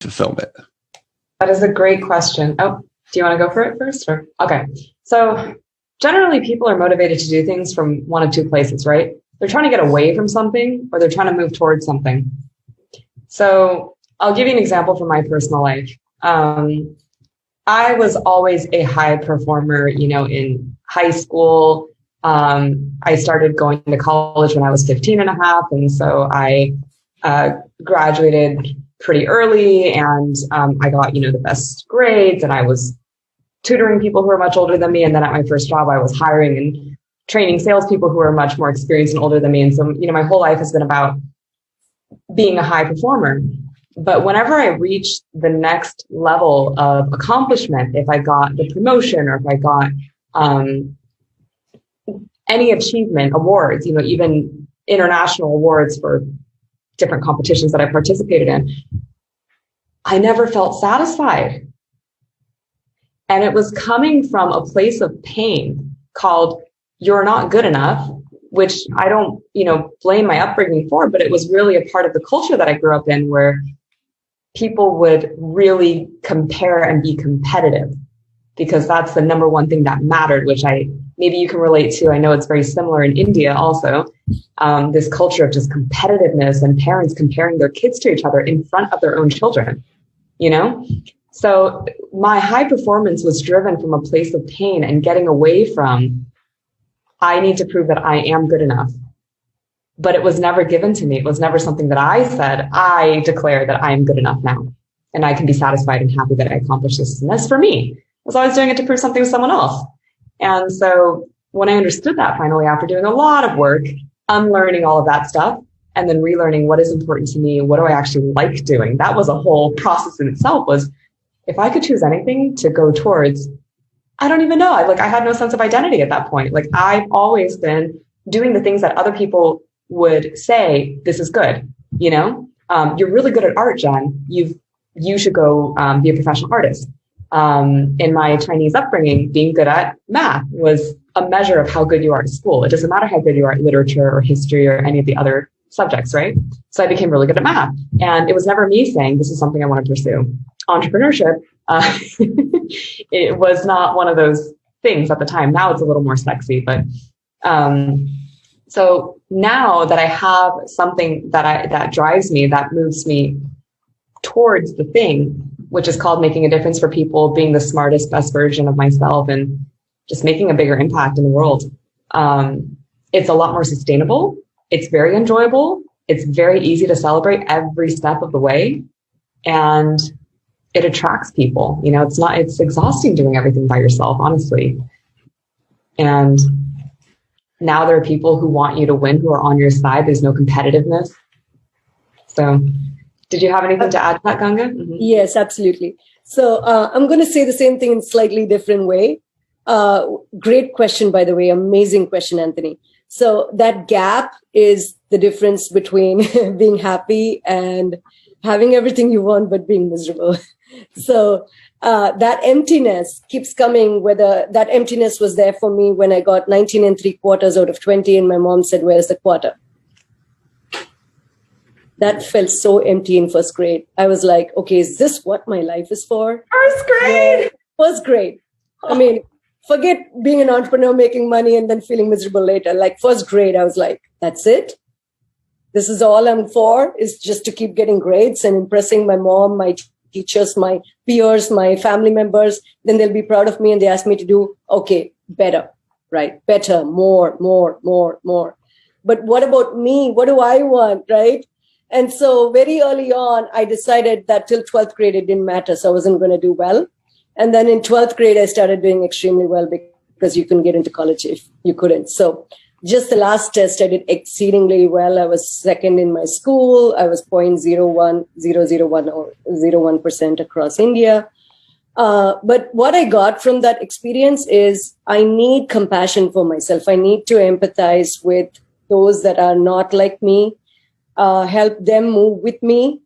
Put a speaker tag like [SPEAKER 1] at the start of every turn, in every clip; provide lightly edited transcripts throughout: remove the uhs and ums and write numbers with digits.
[SPEAKER 1] fulfillment?
[SPEAKER 2] That is a great question. Oh, do you want to go for it first? Or okay. So generally people are motivated to do things from one of two places, right? They're trying to get away from something or they're trying to move towards something. So I'll give you an example from my personal life. I was always a high performer, in high school. I started going to college when I was 15 and a half. And so I graduated pretty early and I got, the best grades and I was tutoring people who were much older than me. And then at my first job, I was hiring and training salespeople who were much more experienced and older than me. And so, my whole life has been about being a high performer. But whenever I reached the next level of accomplishment, if I got the promotion or if I got any achievement, awards, even international awards for different competitions that I participated in, I never felt satisfied. And it was coming from a place of pain called "you're not good enough," which I don't, blame my upbringing for, but it was really a part of the culture that I grew up in where people would really compare and be competitive because that's the number one thing that mattered, which maybe you can relate to. I know it's very similar in India also, this culture of just competitiveness and parents comparing their kids to each other in front of their own children, So my high performance was driven from a place of pain and getting away from, I need to prove that I am good enough. But it was never given to me. It was never something that I said, I declare that I am good enough now. And I can be satisfied and happy that I accomplished this. And that's for me. I was always doing it to prove something to someone else. And so when I understood that finally, after doing a lot of work, unlearning all of that stuff, and then relearning what is important to me, what do I actually like doing? That was a whole process in itself. Was if I could choose anything to go towards, I don't even know. I had no sense of identity at that point. I've always been doing the things that other people would say, this is good. You're really good at art, Jen. You should go be a professional artist. In my Chinese upbringing, being good at math was a measure of how good you are at school. It doesn't matter how good you are at literature or history or any of the other subjects, right? So I became really good at math. And it was never me saying, this is something I want to pursue. Entrepreneurship, it was not one of those things at the time. Now it's a little more sexy, but so now that I have something that drives me, that moves me towards the thing, which is called making a difference for people, being the smartest, best version of myself, and just making a bigger impact in the world. It's a lot more sustainable. It's very enjoyable. It's very easy to celebrate every step of the way. And it attracts people. It's exhausting doing everything by yourself, honestly. And now there are people who want you to win, who are on your side. There's no competitiveness. So did you have anything to add to that, Ganga? Mm-hmm.
[SPEAKER 3] Yes, absolutely. So I'm going to say the same thing in a slightly different way. Great question, by the way. Amazing question, Anthony. So that gap is the difference between being happy and having everything you want, but being miserable. So that emptiness keeps coming, whether that emptiness was there for me when I got 19 3/4 out of 20 and my mom said, where's the quarter? That felt so empty in first grade. I was like, okay, is this what my life is for?
[SPEAKER 2] First grade?
[SPEAKER 3] First grade. I mean, forget being an entrepreneur, making money and then feeling miserable later. First grade, I was like, that's it? This is all I'm for, is just to keep getting grades and impressing my mom, my teachers, my peers, my family members. Then they'll be proud of me and they ask me to do, okay, better, right? Better, more. But what about me? What do I want, right? And so very early on, I decided that till 12th grade, it didn't matter. So I wasn't going to do well. And then in 12th grade, I started doing extremely well because you couldn't get into college if you couldn't. So just the last test, I did exceedingly well. I was second in my school. I was 0.001% across India. But what I got from that experience is I need compassion for myself. I need to empathize with those that are not like me, help them move with me.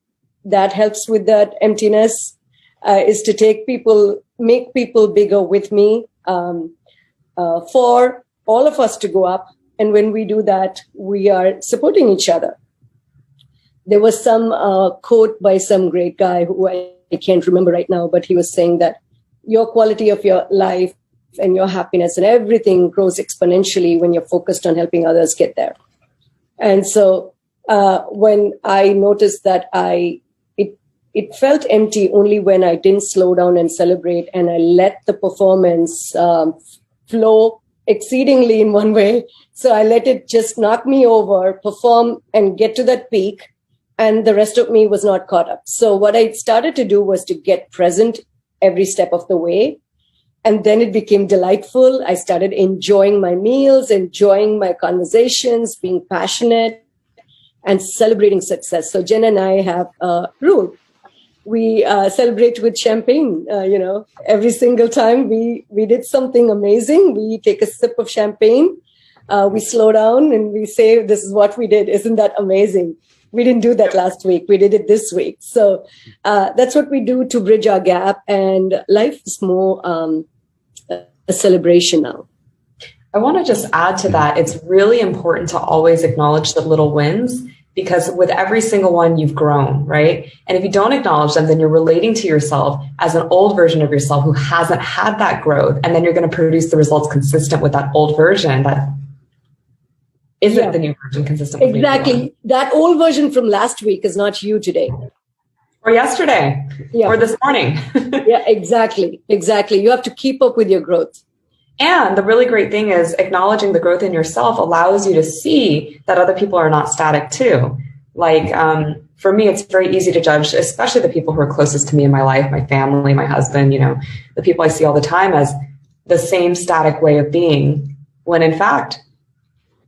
[SPEAKER 3] That helps with that emptiness, is to make people bigger with me, for all of us to go up. And when we do that, we are supporting each other. there was some quote by some great guy who I can't remember right now, but he was saying that your quality of your life and your happiness and everything grows exponentially when you're focused on helping others get there. And so when I noticed that it felt empty only when I didn't slow down and celebrate, and I let the performance flow exceedingly in one way. So I let it just knock me over, perform and get to that peak, and the rest of me was not caught up. So what I started to do was to get present every step of the way. And then it became delightful. I started enjoying my meals, enjoying my conversations, being passionate, and celebrating success. So Jen and I have a rule. We celebrate with champagne. Every single time we did something amazing, we take a sip of champagne. We slow down and we say, "This is what we did. Isn't that amazing? We didn't do that last week. We did it this week." So that's what we do to bridge our gap. And life is more a celebration now.
[SPEAKER 2] I want to just add to that. It's really important to always acknowledge the little wins, because with every single one, you've grown, right? And if you don't acknowledge them, then you're relating to yourself as an old version of yourself who hasn't had that growth. And then you're going to produce the results consistent with that old version that isn't the new version consistent with
[SPEAKER 3] exactly. That old version from last week is not you today.
[SPEAKER 2] Or yesterday. Yeah. Or this morning.
[SPEAKER 3] Yeah, exactly. Exactly. You have to keep up with your growth.
[SPEAKER 2] And the really great thing is acknowledging the growth in yourself allows you to see that other people are not static too. Like, for me, it's very easy to judge, especially the people who are closest to me in my life, my family, my husband, the people I see all the time as the same static way of being, when in fact,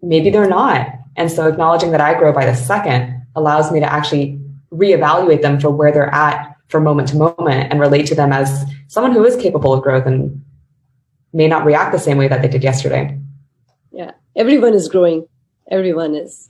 [SPEAKER 2] maybe they're not. And so acknowledging that I grow by the second allows me to actually reevaluate them for where they're at from moment to moment and relate to them as someone who is capable of growth and may not react the same way that they did yesterday.
[SPEAKER 3] Yeah, everyone is growing. Everyone is.